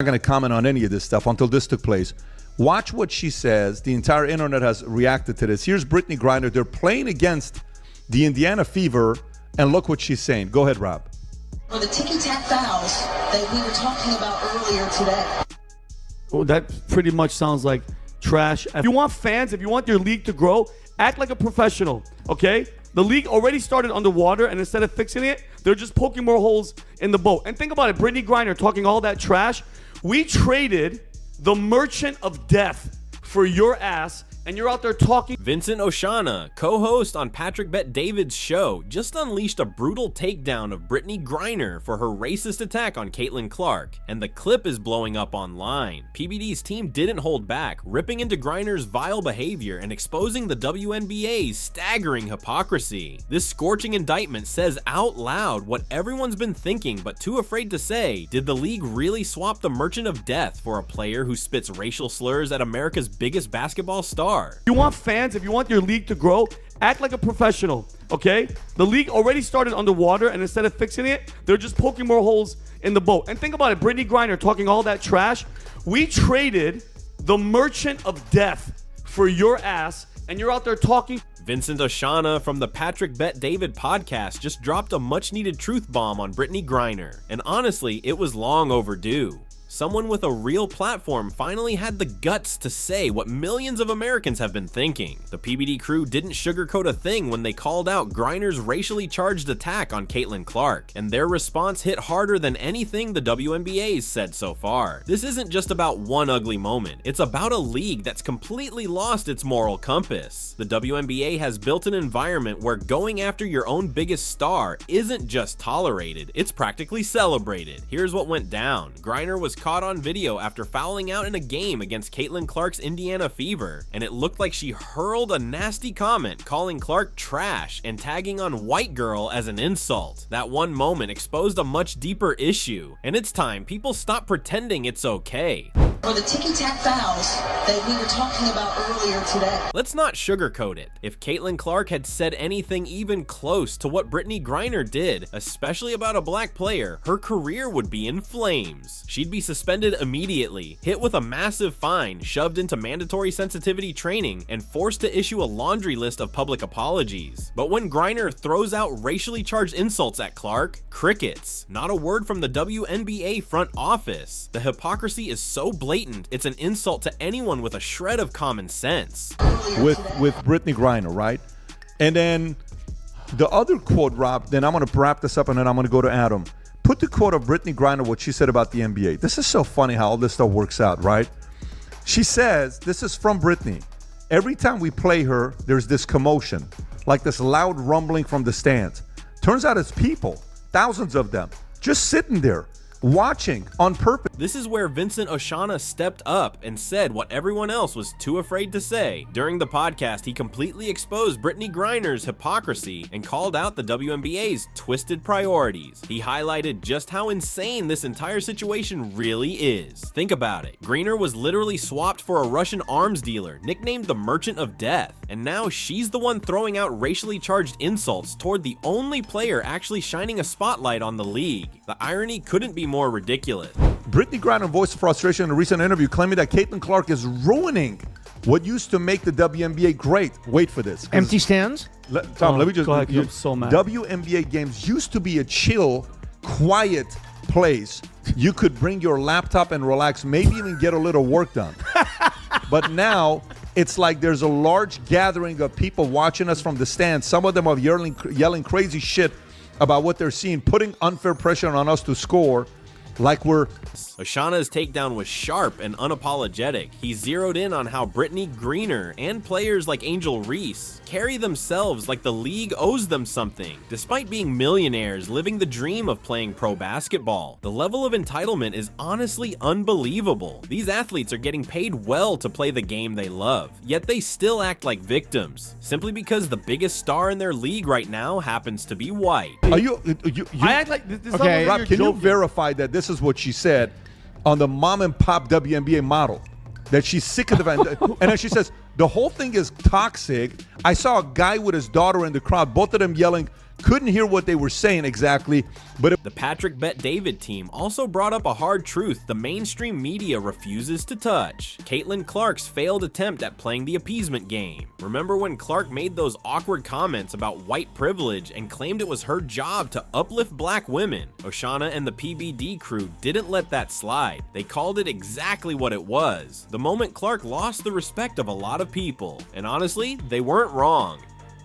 not going to comment on any of this stuff until this took place. Watch what she says. The entire internet has reacted to this. Here's Brittney Griner. They're playing against the Indiana Fever, and look what she's saying. Go ahead, Rob. Or the ticky-tack fouls that we were talking about earlier today. Well, that pretty much sounds like trash. If you want fans, if you want your league to grow, act like a professional, okay? The league already started underwater, and instead of fixing it, they're just poking more holes in the boat. And think about it, Brittney Griner talking all that trash. We traded the Merchant of Death for your ass, and you're out there talking. Vincent Oshana, co-host on Patrick Bet-David's show, just unleashed a brutal takedown of Brittney Griner for her racist attack on Caitlin Clark, and the clip is blowing up online. PBD's team didn't hold back, ripping into Griner's vile behavior and exposing the WNBA's staggering hypocrisy. This scorching indictment says out loud what everyone's been thinking but too afraid to say. Did the league really swap the Merchant of Death for a player who spits racial slurs at America's biggest basketball star? If you want fans, if you want your league to grow, act like a professional, okay? The league already started underwater, and instead of fixing it, they're just poking more holes in the boat. And think about it, Brittney Griner talking all that trash. We traded the Merchant of Death for your ass, and you're out there talking. Vincent Oshana from the Patrick Bet-David podcast just dropped a much-needed truth bomb on Brittney Griner, and honestly, it was long overdue. Someone with a real platform finally had the guts to say what millions of Americans have been thinking. The PBD crew didn't sugarcoat a thing when they called out Griner's racially charged attack on Caitlin Clark, and their response hit harder than anything the WNBA's said so far. This isn't just about one ugly moment, it's about a league that's completely lost its moral compass. The WNBA has built an environment where going after your own biggest star isn't just tolerated, it's practically celebrated. Here's what went down. Griner was caught on video after fouling out in a game against Caitlin Clark's Indiana Fever, and it looked like she hurled a nasty comment calling Clark trash and tagging on white girl as an insult. That one moment exposed a much deeper issue, and it's time people stop pretending it's okay. Or the ticky-tack fouls that we were talking about earlier today. Let's not sugarcoat it. If Caitlin Clark had said anything even close to what Brittney Griner did, especially about a black player, her career would be in flames. She'd be suspended immediately, hit with a massive fine, shoved into mandatory sensitivity training, and forced to issue a laundry list of public apologies. But when Griner throws out racially charged insults at Clark, crickets. Not a word from the WNBA front office. The hypocrisy is so blatant, it's an insult to anyone with a shred of common sense. With Brittney Griner, right? And then the other quote, Rob, then I'm going to wrap this up and then I'm going to go to Adam. Put the quote of Brittney Griner, what she said about the NBA. This is so funny how all this stuff works out, right? She says, this is from Brittney. Every time we play her, there's this commotion, like this loud rumbling from the stands. Turns out it's people, thousands of them, just sitting there, watching on purpose. This is where Vincent Oshana stepped up and said what everyone else was too afraid to say. During the podcast, he completely exposed Brittney Griner's hypocrisy and called out the WNBA's twisted priorities. He highlighted just how insane this entire situation really is. Think about it. Griner was literally swapped for a Russian arms dealer, nicknamed the Merchant of Death, and now she's the one throwing out racially charged insults toward the only player actually shining a spotlight on the league. The irony couldn't be more ridiculous. Brittney Griner voiced frustration in a recent interview, claiming that Caitlin Clark is ruining what used to make the WNBA great. Wait for this. Empty stands? Tom, let me just... Go ahead, I'm so mad. WNBA games used to be a chill, quiet place. You could bring your laptop and relax, maybe even get a little work done. But now, it's like there's a large gathering of people watching us from the stands. Some of them are yelling crazy shit about what they're seeing, putting unfair pressure on us to score. Like we're... Oshana's takedown was sharp and unapologetic. He zeroed in on how Brittney Griner and players like Angel Reese carry themselves like the league owes them something, despite being millionaires living the dream of playing pro basketball. The level of entitlement is honestly unbelievable. These athletes are getting paid well to play the game they love, yet they still act like victims, simply because the biggest star in their league right now happens to be white. Are you I act like this. Okay, Rob, can you verify that this is what she said on the mom and pop WNBA model? That she's sick of the and then she says the whole thing is toxic. I saw a guy with his daughter in the crowd, both of them yelling, couldn't hear what they were saying exactly, but The Patrick Bet David team also brought up a hard truth the mainstream media refuses to touch. Caitlin Clark's failed attempt at playing the appeasement game. Remember when Clark made those awkward comments about white privilege and claimed it was her job to uplift black women? Oshana and the PBD crew didn't let that slide. They called it exactly what it was. The moment Clark lost the respect of a lot of people. And honestly, they weren't wrong.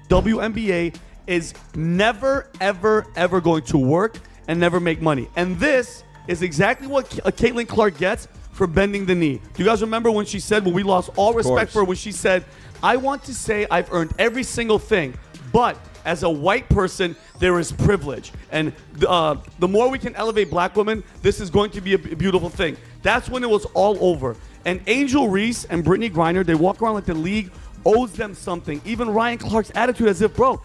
WNBA is never, ever, ever going to work and never make money. And this is exactly what Caitlin Clark gets for bending the knee. Do you guys remember when she said, when we lost all respect for her, when she said, I want to say I've earned every single thing, but as a white person, there is privilege. And the more we can elevate black women, this is going to be a beautiful thing. That's when it was all over. And Angel Reese and Brittney Griner, they walk around like the league owes them something. Even Ryan Clark's attitude as if, bro,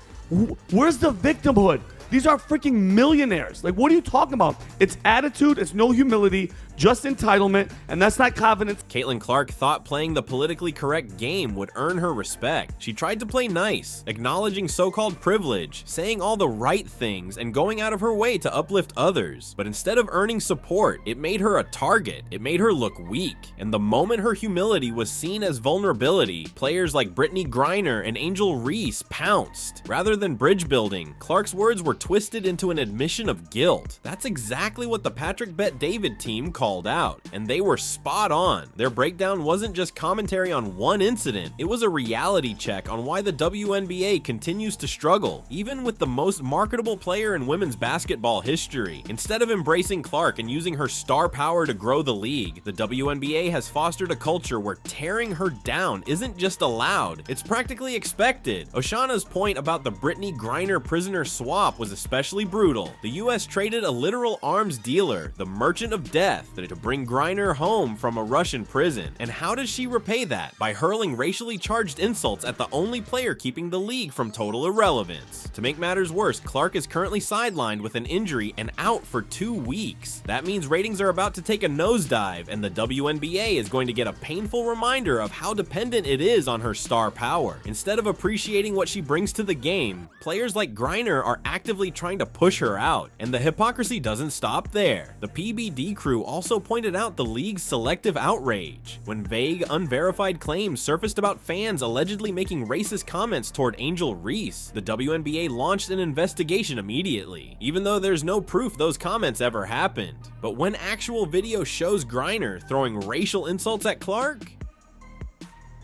where's the victimhood? These are freaking millionaires. Like, what are you talking about? It's attitude, it's no humility, just entitlement, and that's not confidence. Caitlin Clark thought playing the politically correct game would earn her respect. She tried to play nice, acknowledging so-called privilege, saying all the right things, and going out of her way to uplift others. But instead of earning support, it made her a target. It made her look weak. And the moment her humility was seen as vulnerability, players like Brittney Griner and Angel Reese pounced. Rather than bridge building, Clark's words were twisted into an admission of guilt. That's exactly what the Patrick Bet David team called out, and they were spot on. Their breakdown wasn't just commentary on one incident, it was a reality check on why the WNBA continues to struggle, even with the most marketable player in women's basketball history. Instead of embracing Clark and using her star power to grow the league, the WNBA has fostered a culture where tearing her down isn't just allowed, it's practically expected. Oshana's point about the Brittney Griner prisoner swap was especially brutal. The US traded a literal arms dealer, the Merchant of Death, to bring Griner home from a Russian prison. And how does she repay that? By hurling racially charged insults at the only player keeping the league from total irrelevance. To make matters worse, Clark is currently sidelined with an injury and out for 2 weeks. That means ratings are about to take a nosedive, and the WNBA is going to get a painful reminder of how dependent it is on her star power. Instead of appreciating what she brings to the game, players like Griner are actively trying to push her out, and the hypocrisy doesn't stop there. The PBD crew also pointed out the league's selective outrage. When vague, unverified claims surfaced about fans allegedly making racist comments toward Angel Reese, the WNBA launched an investigation immediately, even though there's no proof those comments ever happened. But when actual video shows Griner throwing racial insults at Clark,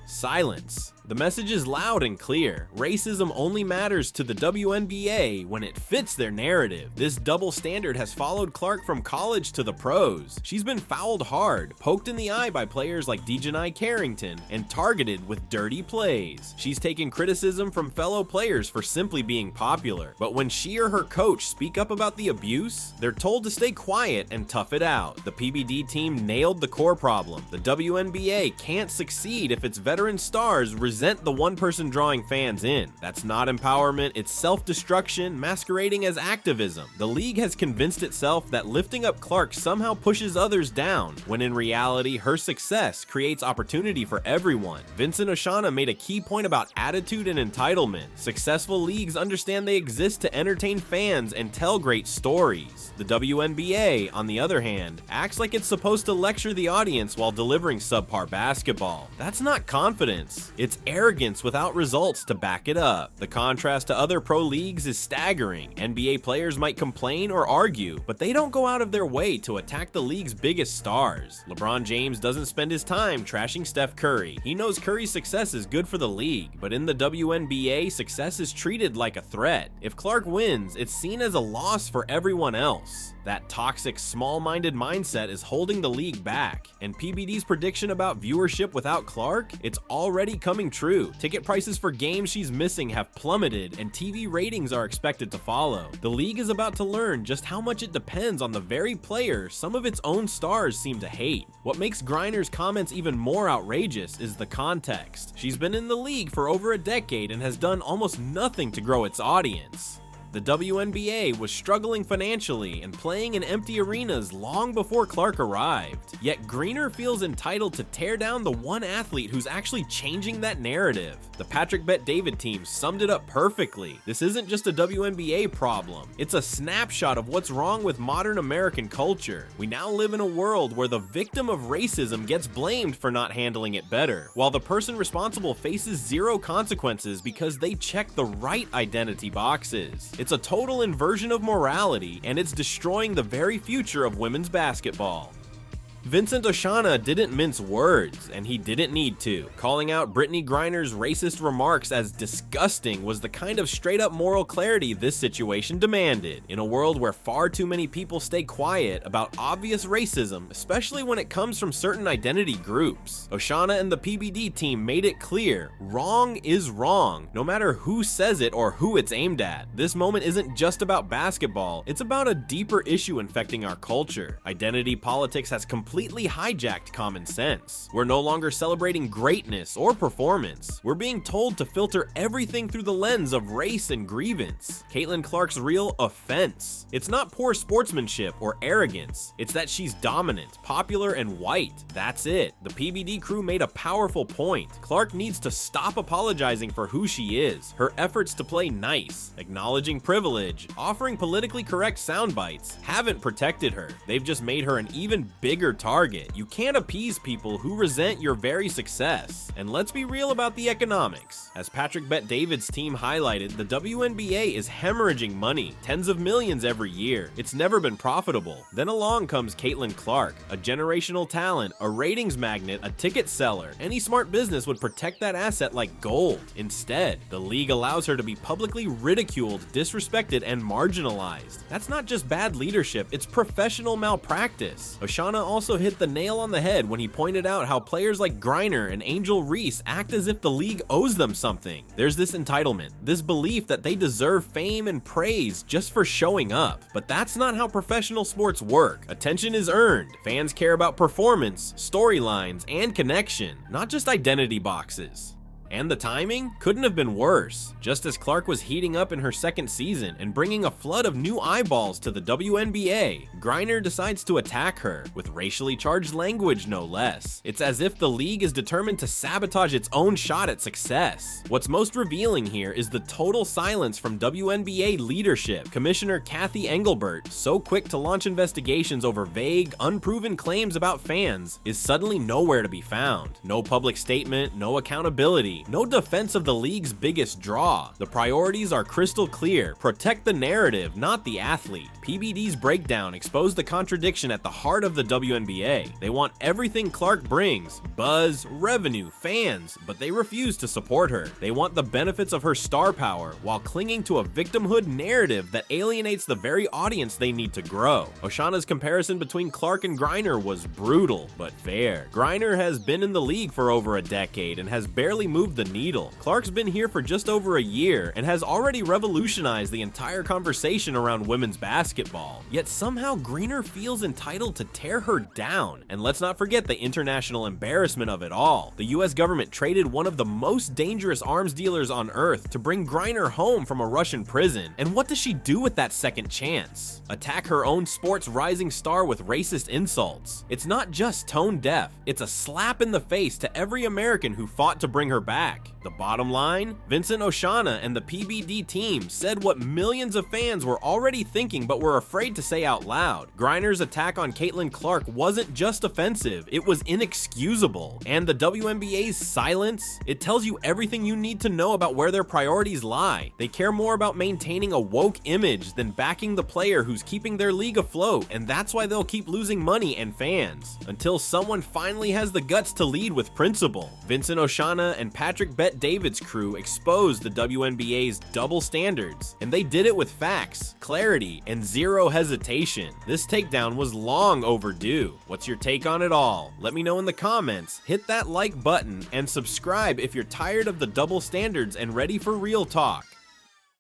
silence. The message is loud and clear. Racism only matters to the WNBA when it fits their narrative. This double standard has followed Clark from college to the pros. She's been fouled hard, poked in the eye by players like Dejanai Carrington, and targeted with dirty plays. She's taken criticism from fellow players for simply being popular. But when she or her coach speak up about the abuse, they're told to stay quiet and tough it out. The PBD team nailed the core problem. The WNBA can't succeed if its veteran stars resent the one person drawing fans in. That's not empowerment, it's self-destruction masquerading as activism. The league has convinced itself that lifting up Clark somehow pushes others down, when in reality, her success creates opportunity for everyone. Vincent Oshana made a key point about attitude and entitlement. Successful leagues understand they exist to entertain fans and tell great stories. The WNBA, on the other hand, acts like it's supposed to lecture the audience while delivering subpar basketball. That's not confidence, it's arrogance without results to back it up. The contrast to other pro leagues is staggering. NBA players might complain or argue, but they don't go out of their way to attack the league's biggest stars. LeBron James doesn't spend his time trashing Steph Curry. He knows Curry's success is good for the league, but in the WNBA, success is treated like a threat. If Clark wins, it's seen as a loss for everyone else. That toxic, small-minded mindset is holding the league back, and PBD's prediction about viewership without Clark, it's already coming true. Ticket prices for games she's missing have plummeted, and TV ratings are expected to follow. The league is about to learn just how much it depends on the very player some of its own stars seem to hate. What makes Griner's comments even more outrageous is the context. She's been in the league for over a decade and has done almost nothing to grow its audience. The WNBA was struggling financially and playing in empty arenas long before Clark arrived. Yet Griner feels entitled to tear down the one athlete who's actually changing that narrative. The Patrick Bet-David team summed it up perfectly. This isn't just a WNBA problem. It's a snapshot of what's wrong with modern American culture. We now live in a world where the victim of racism gets blamed for not handling it better, while the person responsible faces zero consequences because they check the right identity boxes. It's a total inversion of morality, and it's destroying the very future of women's basketball. Vincent Oshana didn't mince words, and he didn't need to. Calling out Brittney Griner's racist remarks as disgusting was the kind of straight-up moral clarity this situation demanded. In a world where far too many people stay quiet about obvious racism, especially when it comes from certain identity groups, Oshana and the PBD team made it clear, wrong is wrong, no matter who says it or who it's aimed at. This moment isn't just about basketball, it's about a deeper issue infecting our culture. Identity politics has completely hijacked common sense. We're no longer celebrating greatness or performance. We're being told to filter everything through the lens of race and grievance. Caitlin Clark's real offense. It's not poor sportsmanship or arrogance. It's that she's dominant, popular, and white. That's it. The PBD crew made a powerful point. Clark needs to stop apologizing for who she is. Her efforts to play nice, acknowledging privilege, offering politically correct sound bites haven't protected her. They've just made her an even bigger target. You can't appease people who resent your very success. And let's be real about the economics. As Patrick Bet-David's team highlighted, the WNBA is hemorrhaging money, tens of millions every year. It's never been profitable. Then along comes Caitlin Clark, a generational talent, a ratings magnet, a ticket seller. Any smart business would protect that asset like gold. Instead, the league allows her to be publicly ridiculed, disrespected, and marginalized. That's not just bad leadership, it's professional malpractice. Oshana also hit the nail on the head when he pointed out how players like Griner and Angel Reese act as if the league owes them something. There's this entitlement, this belief that they deserve fame and praise just for showing up. But that's not how professional sports work. Attention is earned. Fans care about performance, storylines, and connection, not just identity boxes. And the timing couldn't have been worse. Just as Clark was heating up in her second season and bringing a flood of new eyeballs to the WNBA, Griner decides to attack her, with racially charged language no less. It's as if the league is determined to sabotage its own shot at success. What's most revealing here is the total silence from WNBA leadership. Commissioner Kathy Engelbert, so quick to launch investigations over vague, unproven claims about fans, is suddenly nowhere to be found. No public statement, no accountability, no defense of the league's biggest draw. The priorities are crystal clear. Protect the narrative, not the athlete. PBD's breakdown exposed the contradiction at the heart of the WNBA. They want everything Clark brings, buzz, revenue, fans, but they refuse to support her. They want the benefits of her star power while clinging to a victimhood narrative that alienates the very audience they need to grow. Oshana's comparison between Clark and Griner was brutal, but fair. Griner has been in the league for over a decade and has barely moved the needle. Clark's been here for just over a year and has already revolutionized the entire conversation around women's basketball. Yet somehow Griner feels entitled to tear her down. And let's not forget the international embarrassment of it all. The US government traded one of the most dangerous arms dealers on earth to bring Griner home from a Russian prison. And what does she do with that second chance? Attack her own sport's rising star with racist insults. It's not just tone deaf, it's a slap in the face to every American who fought to bring her back. The bottom line? Vincent Oshana and the PBD team said what millions of fans were already thinking but were afraid to say out loud. Griner's attack on Caitlin Clark wasn't just offensive, it was inexcusable. And the WNBA's silence? It tells you everything you need to know about where their priorities lie. They care more about maintaining a woke image than backing the player who's keeping their league afloat, and that's why they'll keep losing money and fans. Until someone finally has the guts to lead with principle. Vincent Oshana and Patrick Bet-David's crew exposed the WNBA's double standards, and they did it with facts, clarity, and zero hesitation. This takedown was long overdue. What's your take on it all? Let me know in the comments, hit that like button, and subscribe if you're tired of the double standards and ready for real talk.